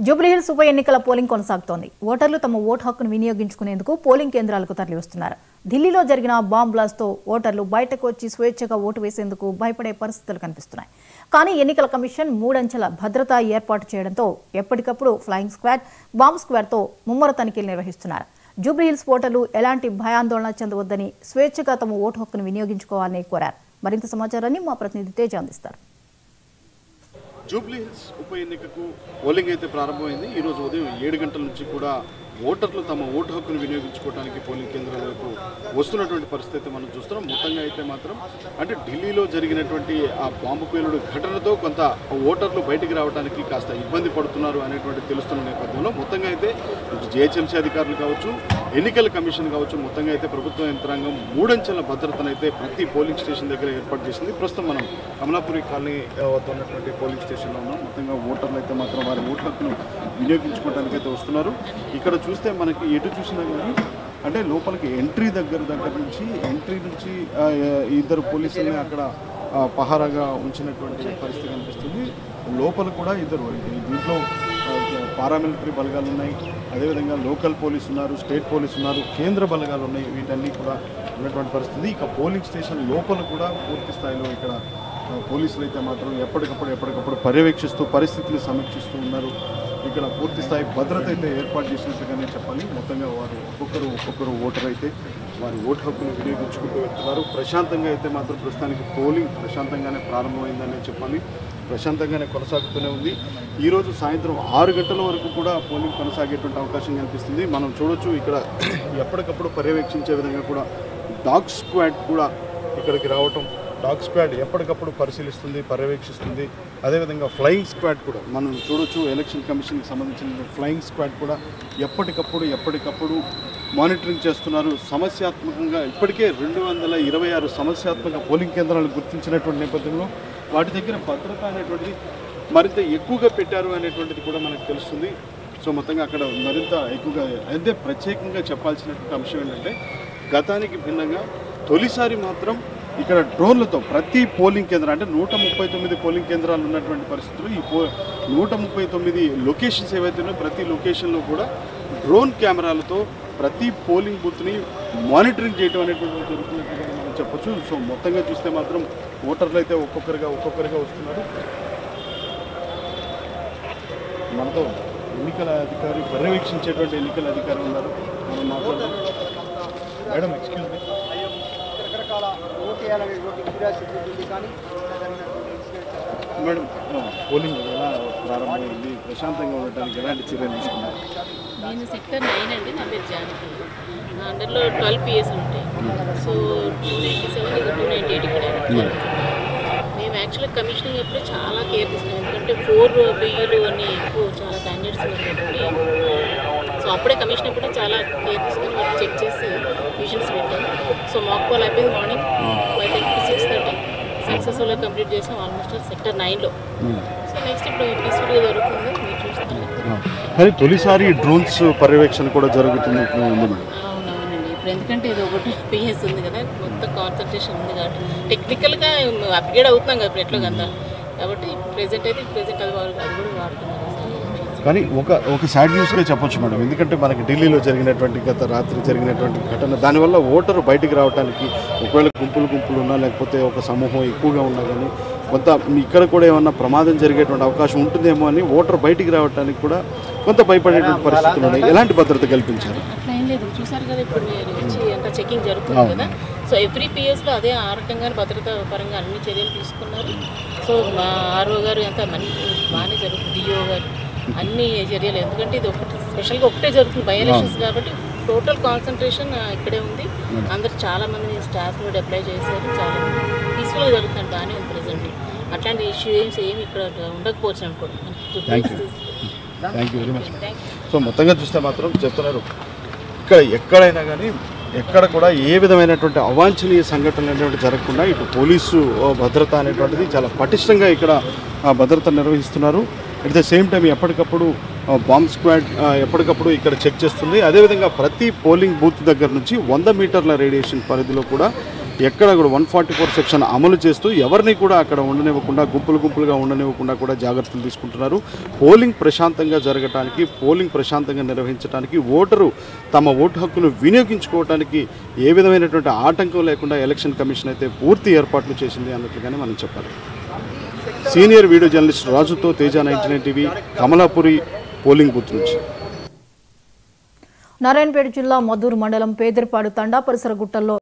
జూబ్లీహిల్స్ ఉప ఎన్నికల పోలింగ్ కొనసాగుతోంది. ఓటర్లు తమ ఓటు హక్కును వినియోగించుకునేందుకు పోలింగ్ కేంద్రాలకు తరలివస్తున్నారు. ఢిల్లీలో జరిగిన బాంబ్ బ్లాస్ట్తో ఓటర్లు బయటకు వచ్చి స్వేచ్ఛగా ఓటు వేసేందుకు భయపడే పరిస్థితులు కనిపిస్తున్నాయి. కానీ ఎన్నికల కమిషన్ 3 అంచెల భద్రత ఏర్పాటు చేయడంతో ఎప్పటికప్పుడు ఫ్లయింగ్ స్క్వాడ్, బాంబ్ స్క్వాడ్తో ముమ్మర తనిఖీలు నిర్వహిస్తున్నారు. జూబ్లీహిల్స్ ఓటర్లు ఎలాంటి భయాందోళన చెందవద్దని, స్వేచ్ఛగా తమ ఓటు హక్కును వినియోగించుకోవాలని కోరారు. మరింత సమాచారాన్ని మా ప్రతినిధి తేజ అందిస్తారు. జూబ్లీహిల్స్ ఉప ఎన్నికకు పోలింగ్ అయితే ప్రారంభమైంది. ఈరోజు ఉదయం 7 గంటల నుంచి కూడా ఓటర్లు తమ ఓటు హక్కును వినియోగించుకోవడానికి పోలింగ్ కేంద్రాలకు వస్తున్నటువంటి పరిస్థితి మనం చూస్తున్నాం. మొత్తంగా అయితే మాత్రం అంటే ఢిల్లీలో జరిగినటువంటి ఆ బాంబు పేలుడు ఘటనతో కొంత ఓటర్లు బయటికి రావడానికి కాస్త ఇబ్బంది పడుతున్నారు అనేటువంటి తెలుస్తున్న నేపథ్యంలో మొత్తంగా అయితే జిహెచ్ఎంసీ అధికారులు కావచ్చు, ఎన్నికల కమిషన్ కావచ్చు, మొత్తంగా అయితే ప్రభుత్వ యంత్రాంగం 3 అంచెల భద్రతను అయితే ప్రతి పోలింగ్ స్టేషన్ దగ్గర ఏర్పాటు చేసింది. ప్రస్తుతం మనం కమలాపురి కాలనీ వద్ద ఉన్నటువంటి పోలింగ్ స్టేషన్లో ఉన్నాం. మొత్తంగా ఓటర్లు అయితే మాత్రం వారి ఓటు హక్కును వినియోగించుకోవడానికి అయితే వస్తున్నారు. ఇక్కడ చూస్తే మనకి ఎటు చూసినా కానీ అంటే లోపలికి ఎంట్రీ దగ్గర నుంచి ఇద్దరు పోలీసుల్ని అక్కడ పహారాగా ఉంచినటువంటి పరిస్థితి కనిపిస్తుంది. లోపల కూడా ఇద్దరు, దీంట్లో పారామిలిటరీ బలగాలు ఉన్నాయి, అదేవిధంగా లోకల్ పోలీసు ఉన్నారు, స్టేట్ పోలీసు ఉన్నారు, కేంద్ర బలగాలు ఉన్నాయి. వీటన్నీ కూడా ఉన్నటువంటి పరిస్థితి. ఇక పోలింగ్ స్టేషన్ లోపల కూడా పూర్తి స్థాయిలో ఇక్కడ పోలీసులు అయితే మాత్రం ఎప్పటికప్పుడు పర్యవేక్షిస్తూ పరిస్థితిని సమీక్షిస్తూ ఉన్నారు. ఇక్కడ పూర్తి స్థాయి భద్రత అయితే ఏర్పాటు చేసినట్టుగానే చెప్పాలి. మొత్తంగా వారు ఒక్కొక్కరు ఓటర్ అయితే వారి ఓటు హక్కును వినియోగించుకుంటూ వెళ్తున్నారు. ప్రశాంతంగా అయితే మాత్రం ప్రస్తుతానికి పోలింగ్ ప్రశాంతంగానే ప్రారంభమైందని చెప్పాలి. ప్రశాంతంగానే కొనసాగుతూనే ఉంది. ఈరోజు సాయంత్రం 6 గంటల వరకు కూడా పోలింగ్ కొనసాగేటువంటి అవకాశం కనిపిస్తుంది. మనం చూడొచ్చు ఇక్కడ ఎప్పటికప్పుడు పర్యవేక్షించే విధంగా కూడా డాగ్ స్క్వాడ్ కూడా ఇక్కడికి రావటం. డాగ్ స్క్వాడ్ ఎప్పటికప్పుడు పరిశీలిస్తుంది, పర్యవేక్షిస్తుంది. అదేవిధంగా ఫ్లయింగ్ స్క్వాడ్ కూడా మనం చూడొచ్చు. ఎలక్షన్ కమిషన్కి సంబంధించిన ఫ్లయింగ్ స్క్వాడ్ కూడా ఎప్పటికప్పుడు మానిటరింగ్ చేస్తున్నారు. సమస్యాత్మకంగా ఇప్పటికే 226 సమస్యాత్మక పోలింగ్ కేంద్రాలు గుర్తించినటువంటి నేపథ్యంలో వాటి దగ్గర భద్రత అనేటువంటిది మరింత ఎక్కువగా పెట్టారు అనేటువంటిది కూడా మనకు తెలుస్తుంది. సో మొత్తంగా అక్కడ మరింత ఎక్కువగా అయితే ప్రత్యేకంగా చెప్పాల్సినటువంటి అంశం ఏంటంటే గతానికి భిన్నంగా తొలిసారి మాత్రం ఇక్కడ డ్రోన్లతో ప్రతి పోలింగ్ కేంద్రం అంటే 139 పోలింగ్ కేంద్రాలు ఉన్నటువంటి పరిస్థితులు ఈ 139 లొకేషన్స్ ఏవైతే ఉన్నాయో ప్రతి లొకేషన్లో కూడా డ్రోన్ కెమెరాలతో ప్రతి పోలింగ్ బూత్ని మానిటరింగ్ చేయడం అనేటువంటి జరుగుతున్నట్టుగా మనం చెప్పొచ్చు. సో మొత్తంగా చూస్తే మాత్రం ఓటర్లు అయితే ఒక్కొక్కరిగా వస్తున్నారు. మనతో ఎన్నికల అధికారి, పర్యవేక్షించేటువంటి ఎన్నికల అధికారి ఉన్నారు. మనం మాట్లాడదాం. Madam, excuse me. Madam, polling ఎలా ప్రారంభమైంది? ప్రశాంతంగా ఉండటానికి ఎలాంటి చర్యలు తీసుకున్నారు? నేను సెక్టర్ 9 అండి. నా పేరు జానకి. నా అండర్లో 12 పిఎస్ ఉంటాయి. సో 297 298 ఇక్కడ మేము యాక్చువల్గా కమిషనింగ్ ఎప్పుడు చాలా కేర్ తీసుకున్నాం. ఎందుకంటే 4 బియ్యులు అన్నీ ఎక్కువ చాలా క్యాండిడేట్స్ ఉన్నాయి. సో అప్పుడే కమిషన్ ఎప్పుడు చాలా కేర్ తీసుకుని వాటిని చెక్ చేసి మిషన్స్ పెట్టాం. సో మాక్ కాల్ అయిపోయింది మార్నింగ్ 5:30 to 6:30 సక్సెస్ఫుల్గా కంప్లీట్ చేసాం ఆల్మోస్ట్ సెక్టర్ 9లో. సో నెక్స్ట్ ఇప్పుడు పీస్ఫుల్గా జరుగుతుంది, మీరు చూస్తున్నారు. కానీ తొలిసారి డ్రోన్స్ పర్యవేక్షణ కూడా జరుగుతుంది. అవునవునండి. ఇప్పుడు ఎందుకంటే ఇది ఒకటి పిఎస్ ఉంది కదా, మొత్తం కాన్సన్ట్రేషన్ ఉంది కాబట్టి టెక్నికల్గా అప్గ్రేడ్ అవుతున్నాం కదా ఇప్పుడు ఎట్లా కదా, కాబట్టి ప్రెజెంట్ అది కూడా వాడుతున్నారు. కానీ ఒక సాడ్ న్యూస్గా చెప్పొచ్చు మేడం. ఎందుకంటే మనకి ఢిల్లీలో గత రాత్రి జరిగినటువంటి ఘటన, దానివల్ల ఓటరు బయటికి రావడానికి ఒకవేళ గుంపులు ఉన్నా లేకపోతే ఒక సమూహం ఎక్కువగా ఉన్నా కానీ కొంత ఇక్కడ కూడా ఏమన్నా ప్రమాదం జరిగేటువంటి అవకాశం ఉంటుందేమో అని ఓటర్ బయటికి రావడానికి కూడా కొంత భయపడేటువంటి పరిస్థితులు ఉన్నాయి. ఎలాంటి భద్రత కల్పించారు? అట్లా ఏం లేదు, చూసారు కదా ఇప్పుడు మీరు వచ్చి అంతా చెకింగ్ జరుగుతుంది కదా. సో ఎవ్రీ పిఎస్లో అదే ఆ రకంగా భద్రతా పరంగా అన్ని చర్యలు తీసుకున్నారు. సో మా ఆర్ఓ గారు అంతా బాగానే జరుగుతుంది, డిఓ గారు అన్ని చర్యలు. ఎందుకంటే ఇది స్పెషల్గా ఒకటే జరుగుతుంది బై ఎలక్షన్స్ కాబట్టి టోటల్ కాన్సన్ట్రేషన్ ఇక్కడే ఉంది. అందరు చాలామంది స్టాఫ్ కూడా అప్లై చేశారు. చాలా పీస్ఫుల్గా జరుగుతుంది, బాగానే ఉంది ప్రెసెంట్. అట్లాంటి ఇష్యూస్ ఏమి ఇక్కడ ఉండకపోవచ్చు అనుకోండి. Thank you very much. So మొత్తంగా చూస్తే మాత్రం చెప్తున్నారు ఇక్కడ ఎక్కడైనా కానీ ఎక్కడ కూడా ఏ విధమైనటువంటి అవాంఛనీయ సంఘటనలు అనేటువంటి జరగకుండా ఇటు పోలీసు భద్రత అనేటువంటిది చాలా పటిష్టంగా ఇక్కడ భద్రత నిర్వహిస్తున్నారు. అట్ ద సేమ్ టైం ఎప్పటికప్పుడు బాంబ్ స్క్వాడ్ ఎప్పటికప్పుడు ఇక్కడ చెక్ చేస్తుంది. అదేవిధంగా ప్రతి పోలింగ్ బూత్ దగ్గర నుంచి 100 మీటర్ల రేడియేషన్ పరిధిలో కూడా ఎక్కడ కూడా 144 సెక్షన్ అమలు చేస్తూ ఎవరిని కూడా అక్కడ ఉండనివ్వకుండా గుంపులుగా ఉండనివ్వకుండా కూడా జాగ్రత్తలు తీసుకుంటున్నారు. పోలింగ్ ప్రశాంతంగా జరగటానికి, పోలింగ్ ప్రశాంతంగా నిర్వహించడానికి, ఓటరు తమ ఓటు హక్కును వినియోగించుకోవడానికి ఏ విధమైనటువంటి ఆటంకం లేకుండా ఎలక్షన్ కమిషన్ అయితే పూర్తి ఏర్పాట్లు చేసింది అన్నట్లుగానే మనం చెప్పాలి. సీనియర్ వీడియో జర్నలిస్ట్ రాజుతో Teja 99 TV, Kamalapuri polling booth నుంచి. నారాయణపేట జిల్లా మద్దూరు మండలం పేదర్పాడు తండా పరిసర గుట్టల్లో